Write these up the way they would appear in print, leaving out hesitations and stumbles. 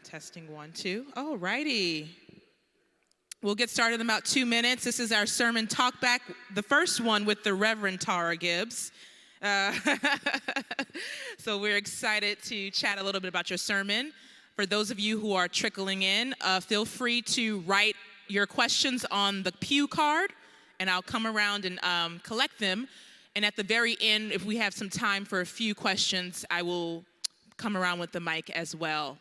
Testing 1, 2. All righty. We'll get started in about 2 minutes. This is our sermon talkback, the first one with the Reverend Tara Gibbs. So we're excited to chat a little bit about your sermon. For those of you who are trickling in, feel free to write your questions on the pew card, and I'll come around and collect them. And at the very end, if we have some time for a few questions, I will come around with the mic as well.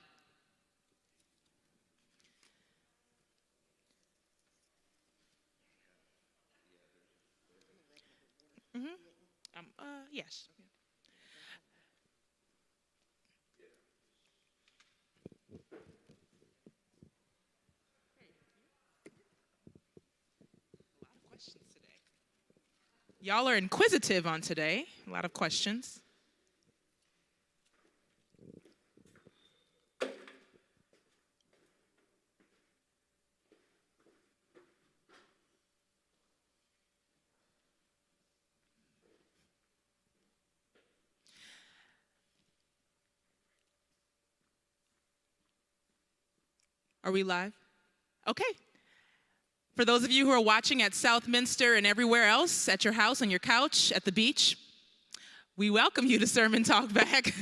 Yes. A lot of questions today. Y'all are inquisitive on today. A lot of questions. Are we live? Okay. For those of you who are watching at Southminster and everywhere else, at your house, on your couch, at the beach, we welcome you to Sermon Talkback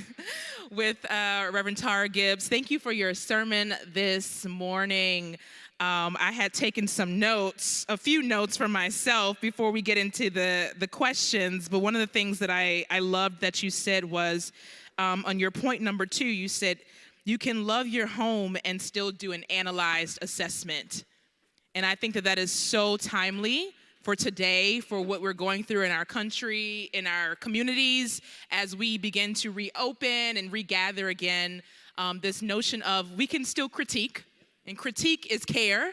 with Reverend Tara Gibbs. Thank you for your sermon this morning. I had taken some notes, a few notes for myself before we get into the questions, but one of the things that I loved that you said was, on your point number 2, you said, you can love your home and still do an analyzed assessment. And I think that that is so timely for today, for what we're going through in our country, in our communities, as we begin to reopen and regather again, this notion of we can still critique, and critique is care.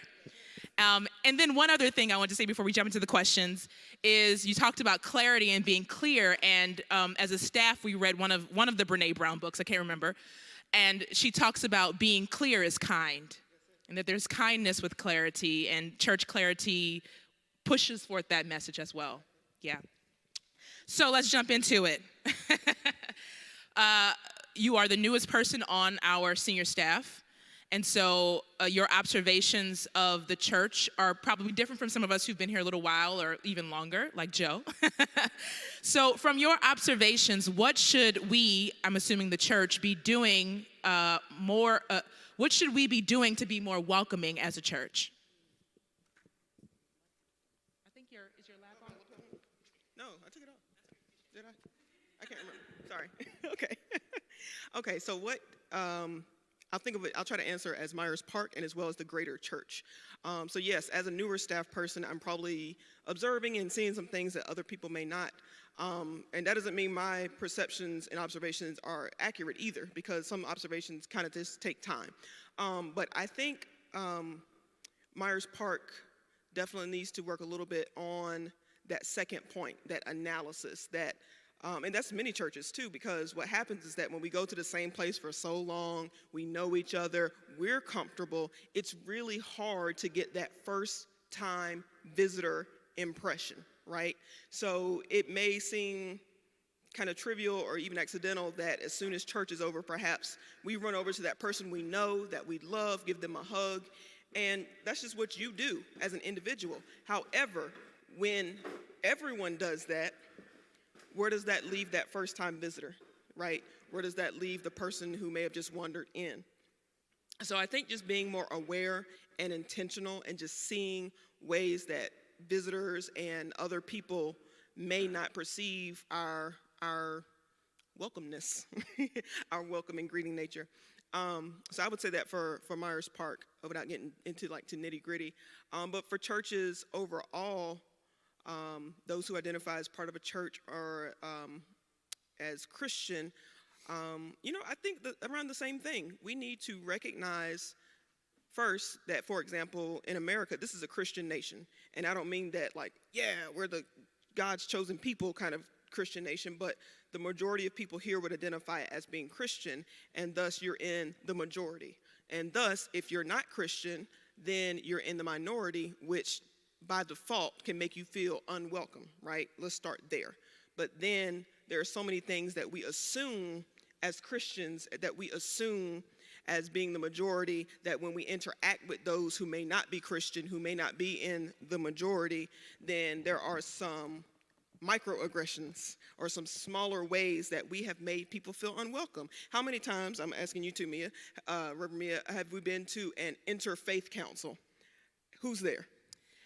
And then one other thing I want to say before we jump into the questions is you talked about clarity and being clear, and as a staff, we read one of the Brené Brown books, I can't remember, and she talks about being clear is kind, and that there's kindness with clarity, and church clarity pushes forth that message as well. Yeah. So let's jump into it. You are the newest person on our senior staff, and so your observations of the church are probably different from some of us who've been here a little while or even longer, like Joe. So from your observations, what should we, I'm assuming the church, be doing what should we be doing to be more welcoming as a church? I think is your lap on? No, I took it off. Did I? I can't remember. Sorry. Okay. Okay, so what, I'll think of it, I'll try to answer as Myers Park and as well as the greater church. So yes, as a newer staff person, I'm probably observing and seeing some things that other people may not. And that doesn't mean my perceptions and observations are accurate either, because some observations kind of just take time. But I think Myers Park definitely needs to work a little bit on that second point, that analysis, that and that's many churches too, because what happens is that when we go to the same place for so long, we know each other, we're comfortable, it's really hard to get that first time visitor impression, right? So it may seem kind of trivial or even accidental that as soon as church is over, perhaps we run over to that person we know, that we love, give them a hug, and that's just what you do as an individual. However, when everyone does that, where does that leave that first-time visitor, right? Where does that leave the person who may have just wandered in? So I think just being more aware and intentional and just seeing ways that visitors and other people may not perceive our welcomeness, our welcome and greeting nature. So I would say that for Myers Park, without getting into like to nitty gritty. But for churches overall, those who identify as part of a church or as Christian, I think that around the same thing. We need to recognize first that, for example, in America, this is a Christian nation. And I don't mean that like, yeah, we're the God's chosen people kind of Christian nation, but the majority of people here would identify as being Christian, and thus you're in the majority. And thus, if you're not Christian, then you're in the minority, which by default can make you feel unwelcome, right? Let's start there. But then there are so many things that we assume as Christians, that we assume as being the majority, that when we interact with those who may not be Christian, who may not be in the majority, then there are some microaggressions or some smaller ways that we have made people feel unwelcome. How many times, I'm asking you too, Mia, Reverend Mia, have we been to an interfaith council? Who's there?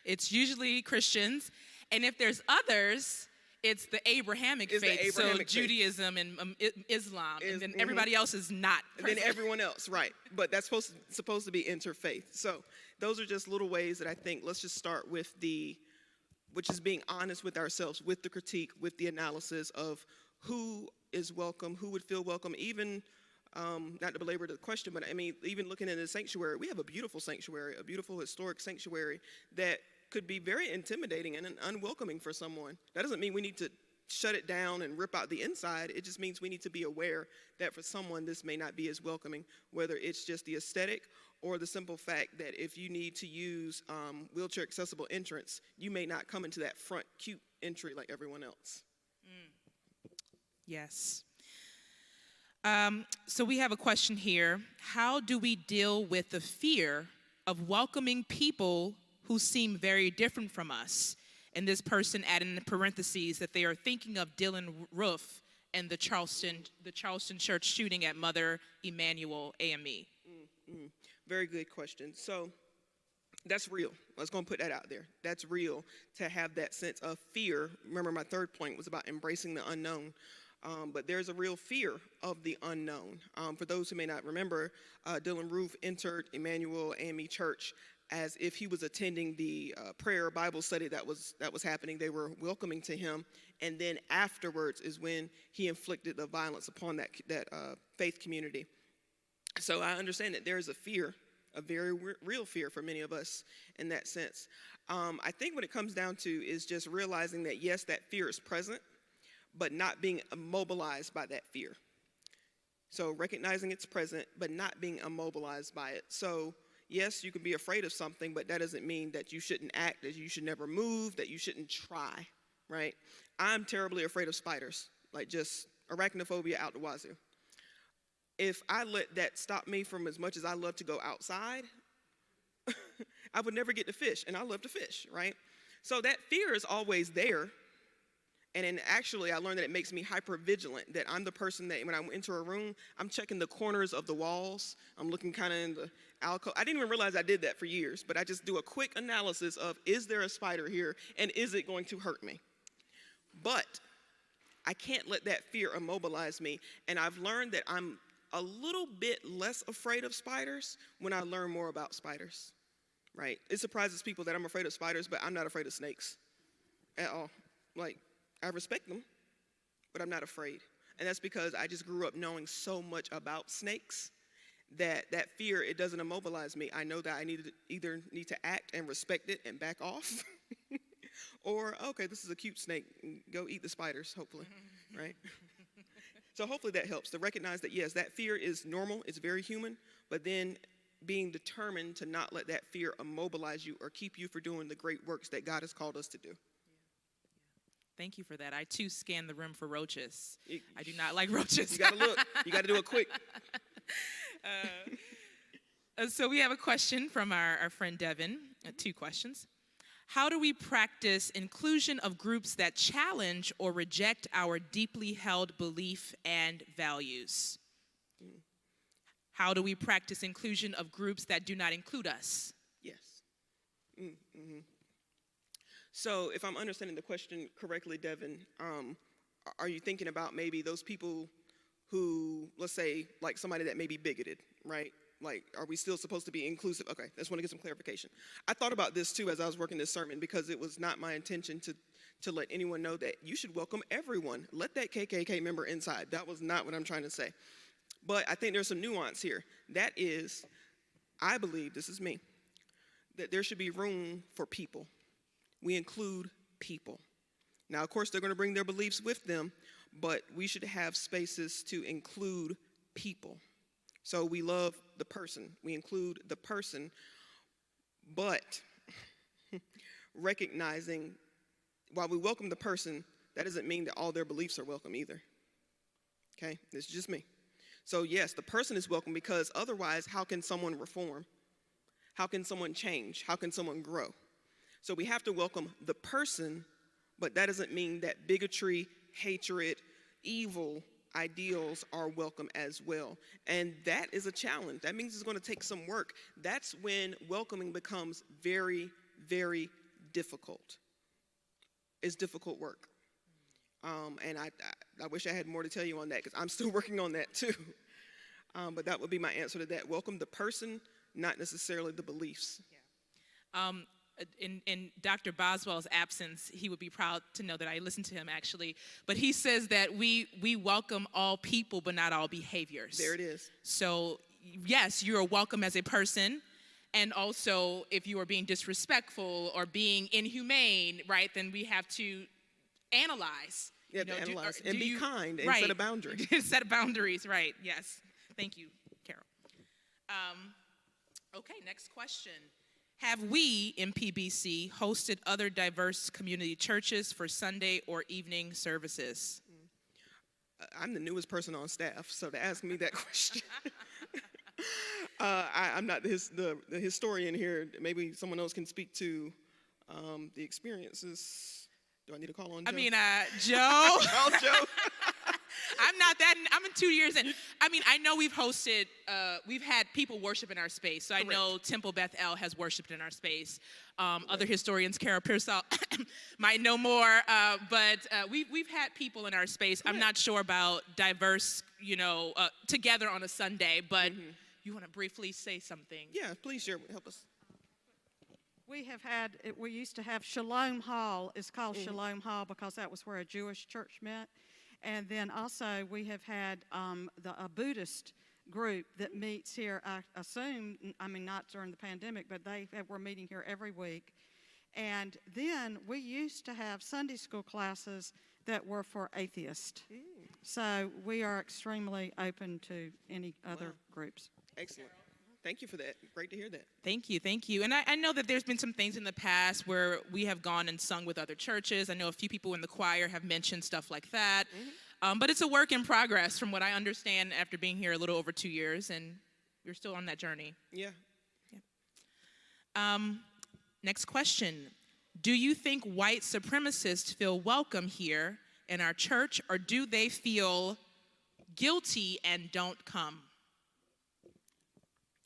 It's usually Christians, and if there's others, it's the Abrahamic faith, so Judaism and Islam, and then everybody else is not present. And then everyone else, right. But that's supposed to be interfaith. So those are just little ways that I think, let's just start with which is being honest with ourselves, with the critique, with the analysis of who is welcome, who would feel welcome, even, not to belabor the question, but I mean, even looking in the sanctuary, we have a beautiful sanctuary, a beautiful historic sanctuary that could be very intimidating and unwelcoming for someone. That doesn't mean we need to shut it down and rip out the inside. It just means we need to be aware that for someone this may not be as welcoming, whether it's just the aesthetic or the simple fact that if you need to use wheelchair accessible entrance, you may not come into that front cute entry like everyone else. Yes. So we have a question here. How do we deal with the fear of welcoming people who seem very different from us? And this person added in parentheses that they are thinking of Dylan Roof and the Charleston church shooting at Mother Emanuel AME. Very good question. So that's real. Let's go and put that out there. That's real, to have that sense of fear. Remember, my third point was about embracing the unknown. But there's a real fear of the unknown. For those who may not remember, Dylan Roof entered Emanuel AME Church as if he was attending the prayer Bible study that was happening. They were welcoming to him, and then afterwards is when he inflicted the violence upon that faith community. So I understand that there is a fear, a very real fear for many of us in that sense. I think what it comes down to is just realizing that yes, that fear is present, but not being immobilized by that fear. So recognizing it's present, but not being immobilized by it. So yes, you can be afraid of something, but that doesn't mean that you shouldn't act, that you should never move, that you shouldn't try, right? I'm terribly afraid of spiders, like just arachnophobia out the wazoo. If I let that stop me from as much as I love to go outside, I would never get to fish, and I love to fish, right? So that fear is always there. And then actually, I learned that it makes me hyper vigilant, that I'm the person that when I enter a room, I'm checking the corners of the walls. I'm looking kind of in the alcove. I didn't even realize I did that for years, but I just do a quick analysis of, is there a spider here, and is it going to hurt me? But I can't let that fear immobilize me, and I've learned that I'm a little bit less afraid of spiders when I learn more about spiders, right? It surprises people that I'm afraid of spiders, but I'm not afraid of snakes at all. Like, I respect them, but I'm not afraid. And that's because I just grew up knowing so much about snakes that fear, it doesn't immobilize me. I know that I either need to act and respect it and back off, or, okay, this is a cute snake, go eat the spiders, hopefully, right? So hopefully that helps to recognize that, yes, that fear is normal, it's very human, but then being determined to not let that fear immobilize you or keep you from doing the great works that God has called us to do. Thank you for that. I, too, scan the room for roaches. I do not like roaches. You got to look. You got to do it quick. So we have a question from our friend Devin, 2 questions. How do we practice inclusion of groups that challenge or reject our deeply held belief and values? How do we practice inclusion of groups that do not include us? Yes. So if I'm understanding the question correctly, Devin, are you thinking about maybe those people who, let's say, like somebody that may be bigoted, right? Like, are we still supposed to be inclusive? Okay, I just want to get some clarification. I thought about this too as I was working this sermon, because it was not my intention to let anyone know that you should welcome everyone. Let that KKK member inside. That was not what I'm trying to say. But I think there's some nuance here. That is, I believe, this is me, that there should be room for people. We include people. Now, of course, they're going to bring their beliefs with them, but we should have spaces to include people. So we love the person. We include the person, but recognizing while we welcome the person, that doesn't mean that all their beliefs are welcome either. Okay? This is just me. So yes, the person is welcome, because otherwise, how can someone reform? How can someone change? How can someone grow? So we have to welcome the person, but that doesn't mean that bigotry, hatred, evil ideals are welcome as well. And that is a challenge. That means it's going to take some work. That's when welcoming becomes very, very difficult. It's difficult work. And I wish I had more to tell you on that, because I'm still working on that too. But that would be my answer to that. Welcome the person, not necessarily the beliefs. Yeah. In Dr. Boswell's absence, he would be proud to know that I listened to him, actually. But he says that we welcome all people, but not all behaviors. There it is. So, yes, you are welcome as a person. And also, if you are being disrespectful or being inhumane, right, then we have to analyze. Yeah, to analyze and be kind and set a boundary. Set boundaries, right, yes. Thank you, Carol. Okay, next question. Have we in PBC hosted other diverse community churches for Sunday or evening services? I'm the newest person on staff, so to ask me that question. I'm not the historian here. Maybe someone else can speak to the experiences. Do I need to call on Joe? I mean, Joe. Oh, Joe. I'm in 2 years in. I mean, I know we've hosted, we've had people worship in our space. So Correct. I know Temple Beth El has worshiped in our space. Other historians, Kara Pearsall, might know more. But we've had people in our space. Correct. I'm not sure about diverse, together on a Sunday. But you want to briefly say something? Yeah, please share. Help us. We used to have Shalom Hall. It's called Shalom Hall because that was where a Jewish church met. And then also we have had a Buddhist group that meets here, I assume, not during the pandemic, but were meeting here every week. And then we used to have Sunday school classes that were for atheists. So we are extremely open to any other groups. Excellent. Thank you for that. Great to hear that. Thank you. And I know that there's been some things in the past where we have gone and sung with other churches. I know a few people in the choir have mentioned stuff like that. But it's a work in progress from what I understand after being here a little over 2 years, and you're still on that journey. Yeah. Next question. Do you think white supremacists feel welcome here in our church, or do they feel guilty and don't come?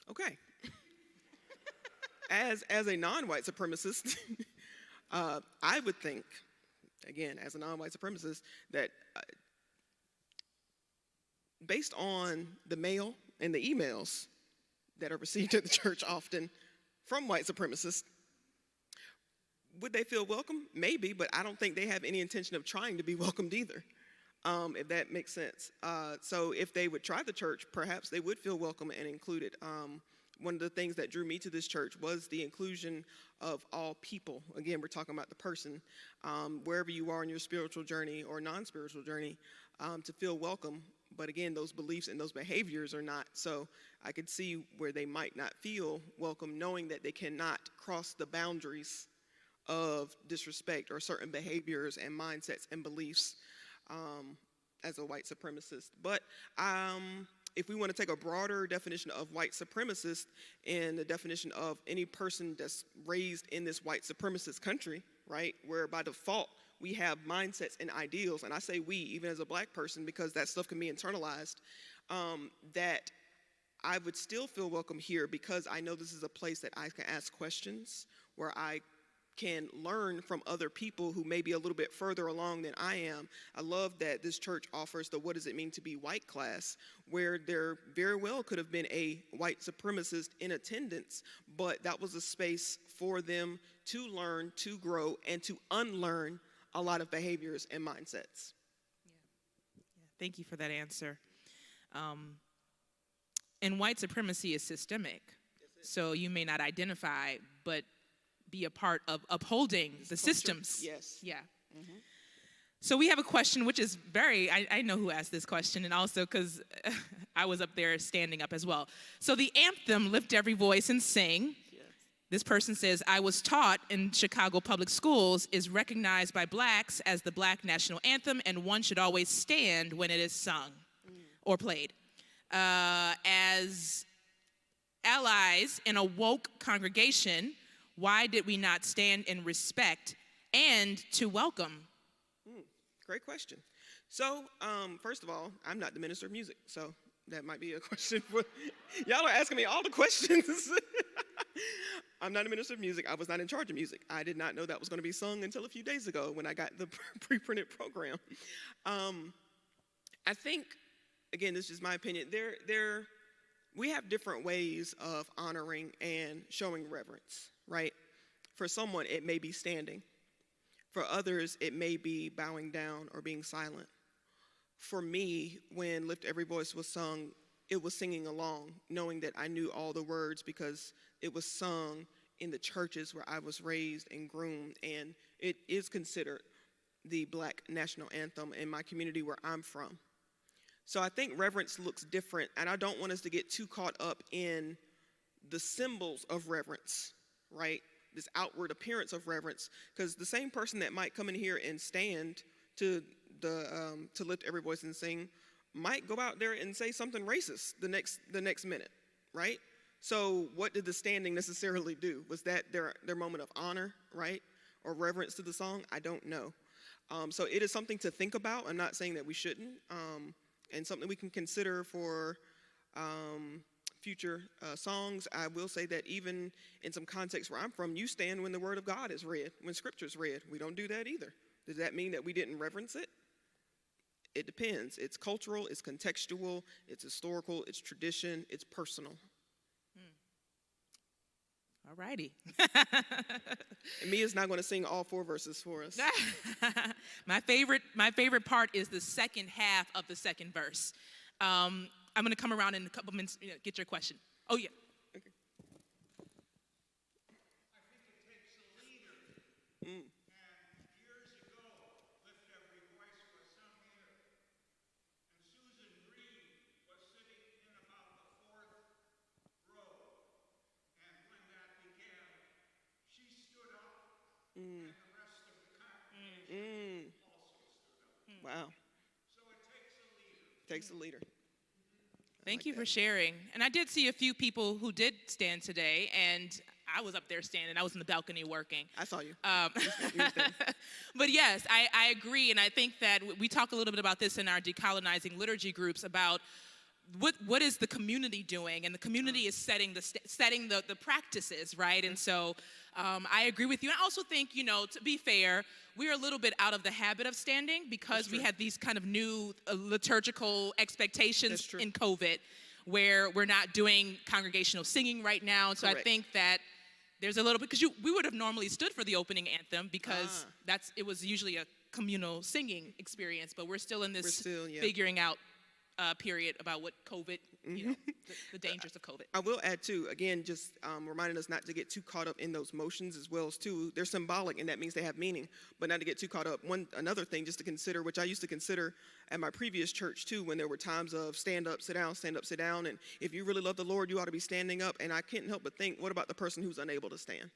Okay. As a non-white supremacist, I would think, again, as a non-white supremacist, that based on the mail and the emails that are received at the church often from white supremacists, would they feel welcome? Maybe, but I don't think they have any intention of trying to be welcomed either, if that makes sense. So if they would try the church, perhaps they would feel welcome and included. One of the things that drew me to this church was the inclusion of all people. Again, we're talking about the person, wherever you are in your spiritual journey or non-spiritual journey, to feel welcome. But again, those beliefs and those behaviors are not. So I could see where they might not feel welcome, knowing that they cannot cross the boundaries of disrespect or certain behaviors and mindsets and beliefs as a white supremacist. But if we want to take a broader definition of white supremacist and the definition of any person that's raised in this white supremacist country, right, where by default we have mindsets and ideals, and I say we, even as a black person, because that stuff can be internalized, that I would still feel welcome here because I know this is a place that I can ask questions, where I can learn from other people who may be a little bit further along than I am. I love that this church offers the what does it mean to be white class, where there very well could have been a white supremacist in attendance, but that was a space for them to learn, to grow, and to unlearn a lot of behaviors and mindsets. Yeah. Thank you for that answer. And white supremacy is systemic, so you may not identify, but be a part of upholding the systems. Yes. Yeah. Mm-hmm. So we have a question, which is I know who asked this question, and also because I was up there standing up as well. So the anthem, Lift Every Voice and Sing, yes. This person says, I was taught in Chicago public schools is recognized by blacks as the black national anthem, and one should always stand when it is sung or played. as allies in a woke congregation, why did we not stand in respect and to welcome? Great question. So, first of all, I'm not the minister of music, so that might be a question for y'all are asking me all the questions. I'm not a minister of music. I was not in charge of music. I did not know that was going to be sung until a few days ago when I got the pre-printed program. I think, again, this is my opinion. We have different ways of honoring and showing reverence, right? For someone, it may be standing. For others, it may be bowing down or being silent. For me, when Lift Every Voice was sung, it was singing along, knowing that I knew all the words because it was sung in the churches where I was raised and groomed, and it is considered the Black national anthem in my community where I'm from. So I think reverence looks different, and I don't want us to get too caught up in the symbols of reverence, right? This outward appearance of reverence, because the same person that might come in here and stand to lift every voice and sing might go out there and say something racist the next minute, right? So what did the standing necessarily do? Was that their moment of honor, right? Or reverence to the song? I don't know. So it is something to think about. I'm not saying that we shouldn't, and something we can consider for future songs. I will say that even in some contexts where I'm from, you stand when the word of God is read, when scripture is read. We don't do that either. Does that mean that we didn't reverence it? It depends. It's cultural, it's contextual, it's historical, it's tradition, it's personal. All righty. And Mia's not going to sing all 4 verses for us. My favorite part is the second half of the second verse. I'm going to come around in a couple minutes, get your question. Oh, yeah. Okay. I think it takes a leader. And years ago, Lift Every Voice was sung here. And Susan Green was sitting in about the 4th row. And when that began, she stood up, and the rest of the congregation also stood up. Wow. So it takes a leader. Takes a leader. Thank you for sharing. And I did see a few people who did stand today, and I was up there standing. I was in the balcony working. I saw you. You were there. But yes, I agree, and I think that we talk a little bit about this in our decolonizing liturgy groups about what is the community doing, and the community is setting the practices, right? And so I agree with you. I also think, to be fair, we're a little bit out of the habit of standing because we had these kind of new liturgical expectations in COVID where we're not doing congregational singing right now. So I think that there's a little bit, because we would have normally stood for the opening anthem because it was usually a communal singing experience, but we're still in this figuring out period about what COVID, the dangers of COVID. I will add too, again, just reminding us not to get too caught up in those motions as well as too. They're symbolic, and that means they have meaning, but not to get too caught up. Another thing just to consider, which I used to consider at my previous church too, when there were times of stand up, sit down, and if you really love the Lord, you ought to be standing up. And I can't help but think, what about the person who's unable to stand,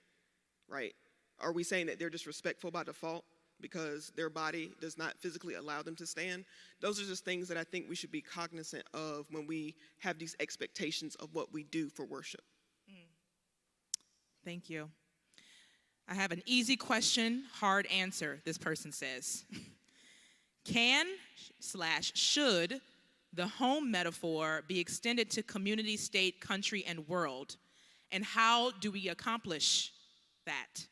right? Are we saying that they're disrespectful by default because their body does not physically allow them to stand? Those are just things that I think we should be cognizant of when we have these expectations of what we do for worship. Thank you. I have an easy question, hard answer, this person says. Can/should the home metaphor be extended to community, state, country, and world? And how do we accomplish that?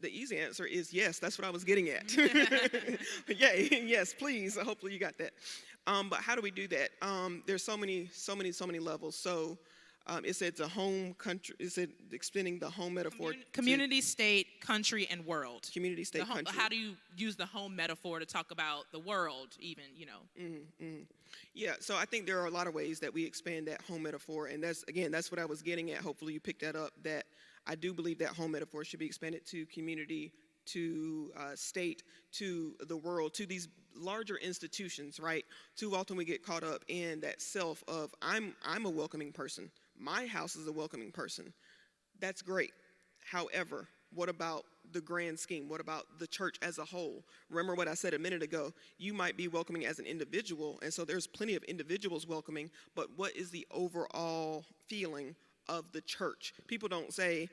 The easy answer is yes. That's what I was getting at. Yay, yes, please. Hopefully you got that. But how do we do that? There's so many levels. So it said the home, country. It said extending the home metaphor. Community, state, country, and world. Community, state, country. How do you use the home metaphor to talk about the world, even, Yeah, so I think there are a lot of ways that we expand that home metaphor. And that's what I was getting at. Hopefully you picked that up, that I do believe that home metaphor should be expanded to community, to state, to the world, to these larger institutions, right? Too often we get caught up in that self of I'm a welcoming person. My house is a welcoming person. That's great. However, What about the grand scheme? What about the church as a whole? Remember what I said a minute ago, you might be welcoming as an individual, and so there's plenty of individuals welcoming, but what is the overall feeling of the church? People don't say,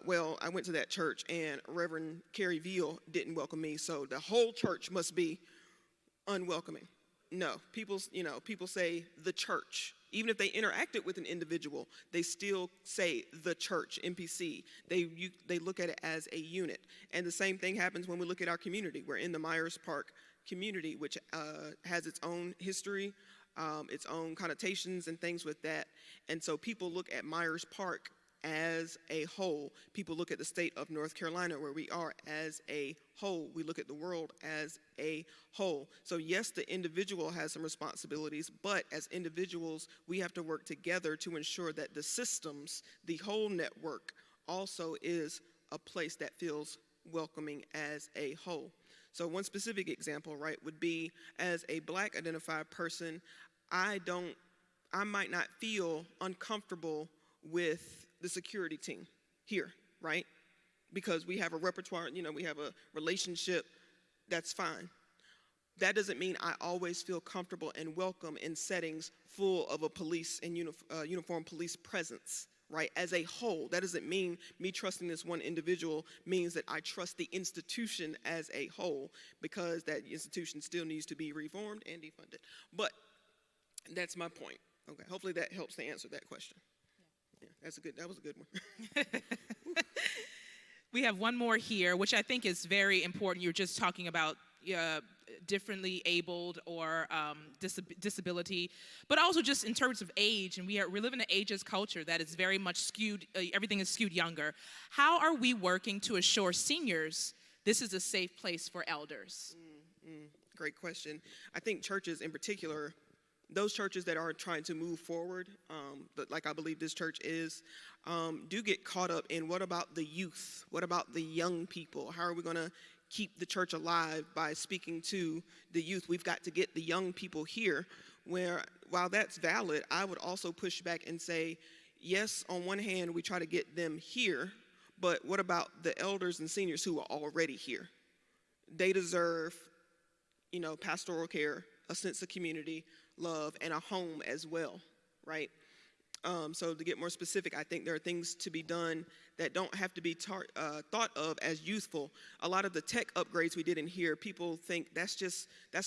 well, I went to that church and Reverend Carrie Veal didn't welcome me, so the whole church must be unwelcoming. No, people say the church. Even if they interacted with an individual, they still say the church, MPC. They look at it as a unit. And the same thing happens when we look at our community. We're in the Myers Park community, which has its own history, its own connotations and things with that. And so people look at Myers Park as a whole. People look at the state of North Carolina, where we are, as a whole. We look at the world as a whole. So yes, the individual has some responsibilities, but as individuals, we have to work together to ensure that the systems, the whole network, also is a place that feels welcoming as a whole. So one specific example, right, would be as a Black identified person, I might not feel uncomfortable with the security team here, right? Because we have a repertoire, we have a relationship, that's fine. That doesn't mean I always feel comfortable and welcome in settings full of a police and uniformed police presence, right? As a whole, that doesn't mean me trusting this one individual means that I trust the institution as a whole, because that institution still needs to be reformed and defunded. But that's my point. Okay, hopefully that helps to answer that question. Yeah, that was a good one. We have one more here, which I think is very important. You're just talking about differently abled or disability, but also just in terms of age. And we live in an ageist culture that is very much skewed, everything is skewed younger. How are we working to assure seniors this is a safe place for elders? Great question. I think churches in particular, those churches that are trying to move forward, like I believe this church is, do get caught up in what about the youth? What about the young people? How are we going to keep the church alive by speaking to the youth? We've got to get the young people here, where while that's valid, I would also push back and say, yes, on one hand, we try to get them here, but what about the elders and seniors who are already here? They deserve, pastoral care, a sense of community, love, and a home as well, right? So to get more specific, I think there are things to be done that don't have to be thought of as youthful. A lot of the tech upgrades we did in here, people think that's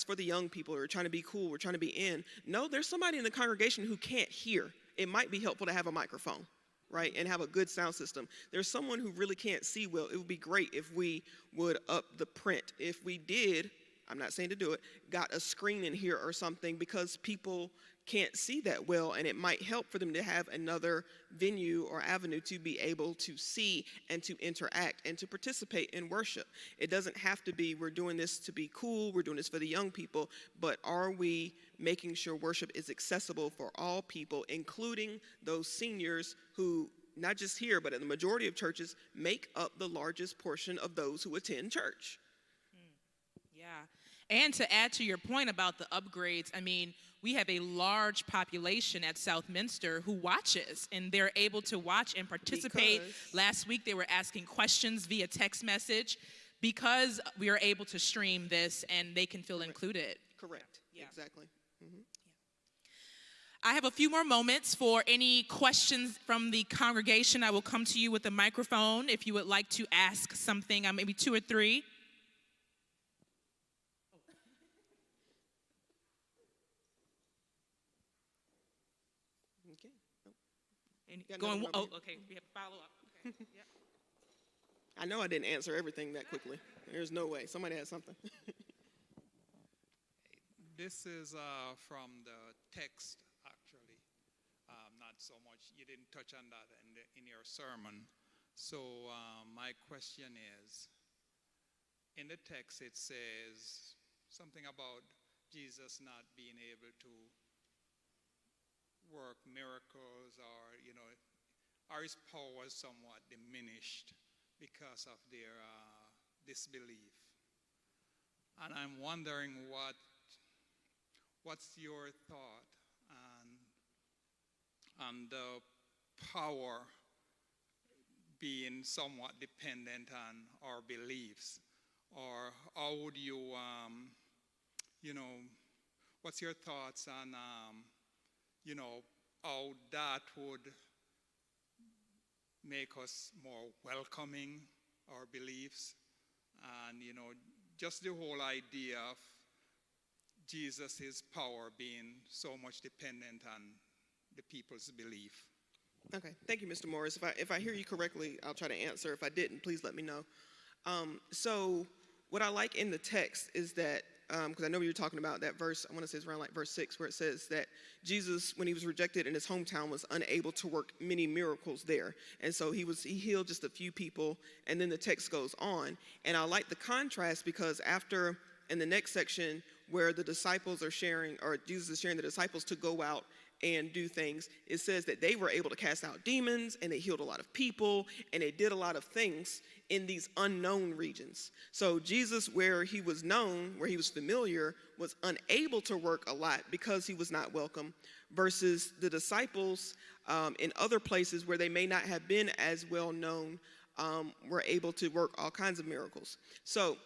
for the young people, or trying to be cool, we're trying to be in. No, there's somebody in the congregation who can't hear. It might be helpful to have a microphone, right, and have a good sound system. There's someone who really can't see well. It would be great if we would up the print. If we did, I'm not saying to do it, got a screen in here or something, because people can't see that well, and it might help for them to have another venue or avenue to be able to see and to interact and to participate in worship. It doesn't have to be, we're doing this to be cool, we're doing this for the young people, but are we making sure worship is accessible for all people, including those seniors who, not just here, but in the majority of churches, make up the largest portion of those who attend church? Yeah. And to add to your point about the upgrades, I mean, we have a large population at Southminster who watches, and they're able to watch and participate. Last week, they were asking questions via text message because we are able to stream this, and they can feel included. Correct. Yeah. Exactly. Mm-hmm. I have a few more moments for any questions from the congregation. I will come to you with a microphone if you would like to ask something, maybe 2 or 3. Okay, we have a follow-up. Okay. Yep. I know I didn't answer everything that quickly. There's no way. Somebody has something. This is from the text, actually. Not so much, you didn't touch on that in your sermon. So my question is, in the text it says something about Jesus not being able to work miracles, or his power was somewhat diminished because of their disbelief. And I'm wondering what's your thought on the power being somewhat dependent on our beliefs? Or how would you, you know, what's your thoughts on, you know, how that would make us more welcoming, our beliefs, and, you know, just the whole idea of Jesus' power being so much dependent on the people's belief. Okay, thank you, Mr. Morris. If I hear you correctly, I'll try to answer. If I didn't, please let me know. So what I like in the text is that, because I know you were talking about that verse, I want to say it's around like verse 6, where it says that Jesus, when he was rejected in his hometown, was unable to work many miracles there. And so he healed just a few people, and then the text goes on. And I like the contrast because after, in the next section, where the disciples are sharing, or Jesus is sharing the disciples to go out and do things, it says that they were able to cast out demons, and they healed a lot of people, and they did a lot of things in these unknown regions. So Jesus, where he was known, where he was familiar, was unable to work a lot because he was not welcome, versus the disciples in other places where they may not have been as well known, were able to work all kinds of miracles. So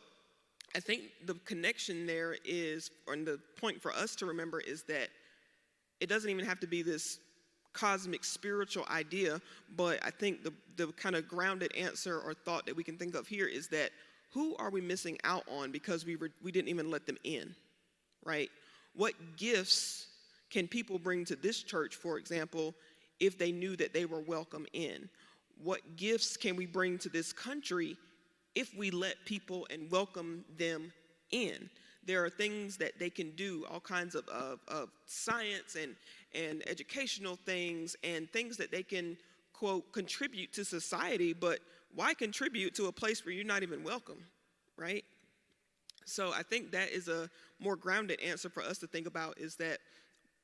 I think the connection there is, or the point for us to remember is that it doesn't even have to be this cosmic spiritual idea, but I think the kind of grounded answer or thought that we can think of here is that who are we missing out on because we didn't even let them in, right? What gifts can people bring to this church, for example, if they knew that they were welcome in? What gifts can we bring to this country if we let people and welcome them in? There are things that they can do, all kinds of science and educational things and things that they can, quote, contribute to society, but why contribute to a place where you're not even welcome, right? So I think that is a more grounded answer for us to think about, is that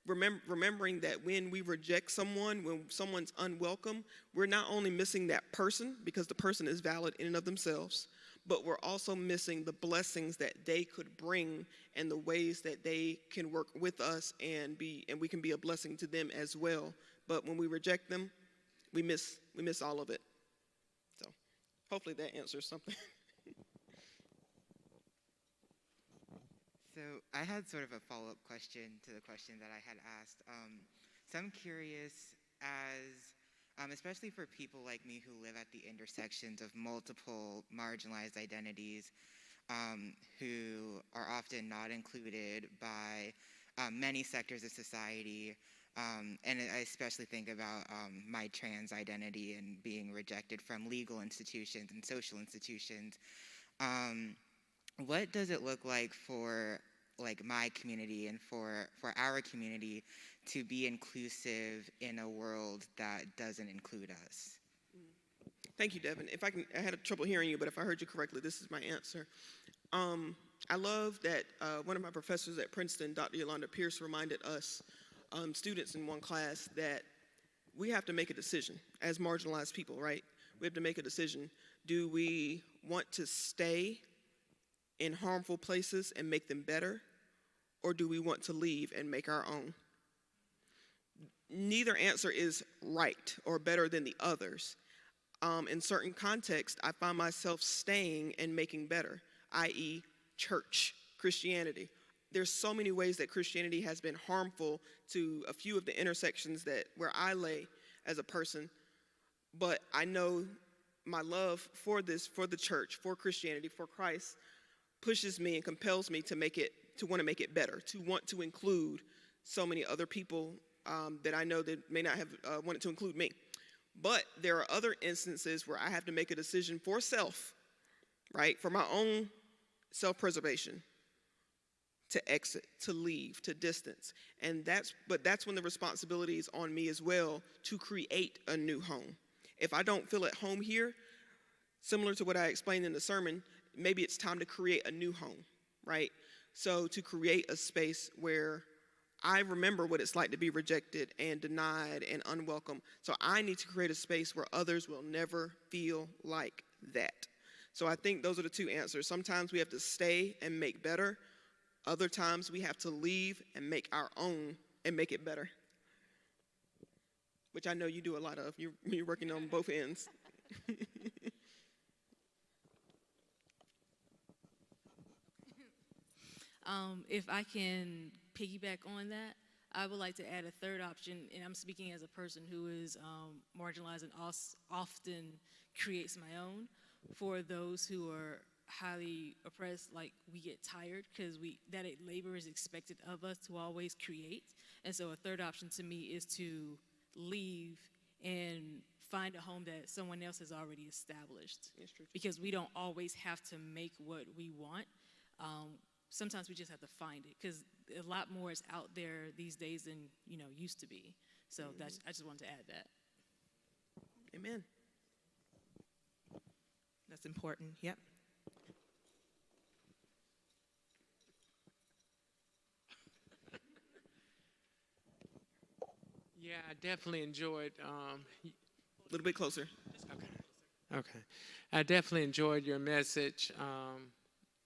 remembering that when we reject someone, when someone's unwelcome, we're not only missing that person, because the person is valid in and of themselves, but we're also missing the blessings that they could bring and the ways that they can work with us and we can be a blessing to them as well. But when we reject them, we miss all of it. So hopefully that answers something. So I had sort of a follow-up question to the question that I had asked. So I'm curious, especially for people like me who live at the intersections of multiple marginalized identities, who are often not included by many sectors of society, and I especially think about my trans identity and being rejected from legal institutions and social institutions. What does it look like for my community and for our community to be inclusive in a world that doesn't include us? Thank you, Devin. I had trouble hearing you, but if I heard you correctly, this is my answer. I love that one of my professors at Princeton, Dr. Yolanda Pierce, reminded us, students in one class, that we have to make a decision as marginalized people, right? We have to make a decision. Do we want to stay in harmful places and make them better, or do we want to leave and make our own? Neither answer is right or better than the others. In certain contexts, I find myself staying and making better, i.e. church, Christianity. There's so many ways that Christianity has been harmful to a few of the intersections where I lay as a person, but I know my love for the church, for Christianity, for Christ, pushes me and compels me to want to make it better, to want to include so many other people that I know that may not have wanted to include me. But there are other instances where I have to make a decision for self, right, for my own self-preservation, to exit, to leave, to distance. And that's when the responsibility is on me as well to create a new home. If I don't feel at home here, similar to what I explained in the sermon, maybe it's time to create a new home, right? So to create a space where I remember what it's like to be rejected and denied and unwelcome. So I need to create a space where others will never feel like that. So I think those are the two answers. Sometimes we have to stay and make better. Other times we have to leave and make our own and make it better, which I know you do a lot of. You're working on both ends. If I can piggyback on that, I would like to add a third option, and I'm speaking as a person who is marginalized and often creates my own. For those who are highly oppressed, like we get tired because that labor is expected of us to always create. And so a third option to me is to leave and find a home that someone else has already established. Yes, true. Because we don't always have to make what we want. Sometimes we just have to find it because a lot more is out there these days than used to be. So I just wanted to add that. Amen. That's important. Yep. Yeah, I definitely enjoyed. A little bit closer. Okay. I definitely enjoyed your message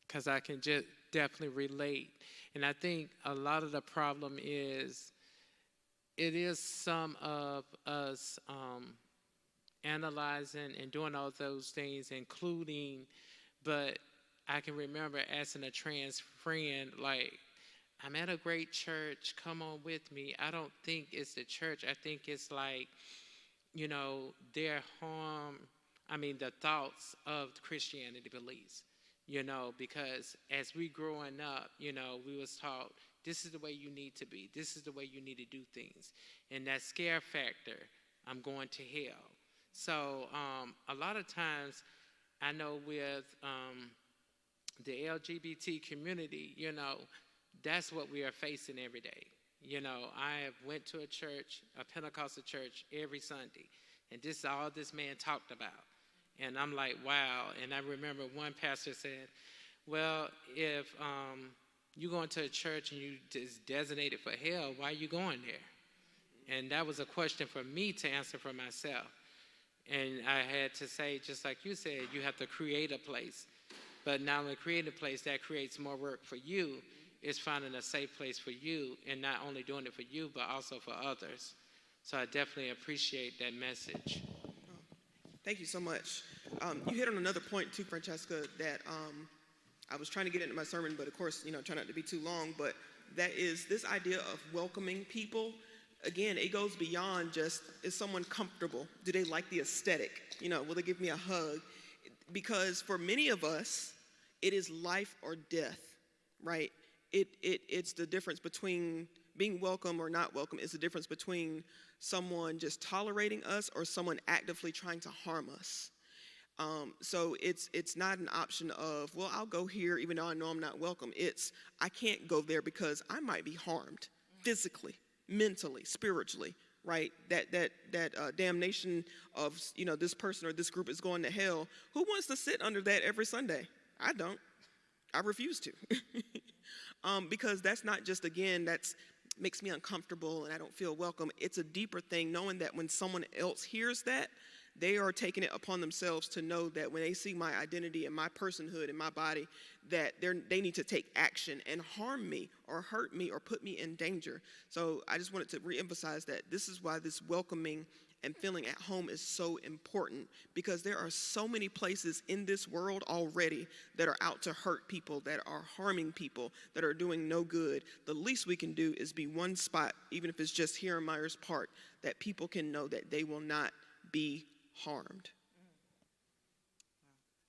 because I can just definitely relate. And I think a lot of the problem is it is some of us analyzing and doing all those things, including, but I can remember asking a trans friend, like, I'm at a great church, come on with me. I don't think it's the church. I think it's like, their the thoughts of Christianity beliefs, because as we growing up, we was taught, this is the way you need to be. This is the way you need to do things. And that scare factor, I'm going to hell. So a lot of times, I know with the LGBT community, that's what we are facing every day. I have went to a church, a Pentecostal church, every Sunday, and this is all this man talked about. And I'm like, wow. And I remember one pastor said, well, if you go into a church and you just designated for hell, why are you going there? And that was a question for me to answer for myself. And I had to say, just like you said, you have to create a place. But not only create a place, that creates more work for you. It's finding a safe place for you and not only doing it for you, but also for others. So I definitely appreciate that message. Thank you so much. You hit on another point too, Francesca, that I was trying to get into my sermon, but of course, try not to be too long, but that is this idea of welcoming people. Again, it goes beyond just, is someone comfortable? Do they like the aesthetic? Will they give me a hug? Because for many of us, it is life or death, right? It's the difference between being welcome or not welcome. It's the difference between someone just tolerating us or someone actively trying to harm us. So it's not an option of, well, I'll go here even though I know I'm not welcome. It's, I can't go there because I might be harmed physically, mentally, spiritually, right? That damnation of, this person or this group is going to hell. Who wants to sit under that every Sunday? I don't. I refuse to. Because that's not just, again, that's makes me uncomfortable and I don't feel welcome. It's a deeper thing, knowing that when someone else hears that, they are taking it upon themselves to know that when they see my identity and my personhood and my body, that they need to take action and harm me or hurt me or put me in danger. So I just wanted to reemphasize that this is why this welcoming and feeling at home is so important, because there are so many places in this world already that are out to hurt people, that are harming people, that are doing no good. The least we can do is be one spot, even if it's just here in Myers Park, that people can know that they will not be harmed.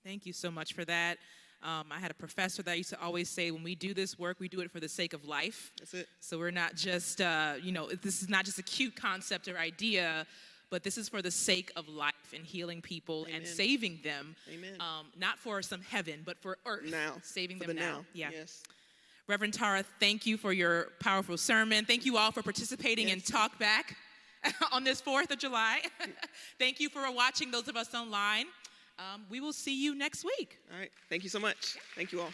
Thank you so much for that. I had a professor that used to always say, when we do this work, we do it for the sake of life. That's it. So we're not just, this is not just a cute concept or idea, but this is for the sake of life and healing people. Amen. And saving them. Amen. Not for some heaven, but for earth. Now. Saving for them the now. now. Yeah. Yes. Reverend Tara, thank you for your powerful sermon. Thank you all for participating in Talk Back on this 4th of July. Thank you for watching, those of us online. We will see you next week. All right. Thank you so much. Thank you all.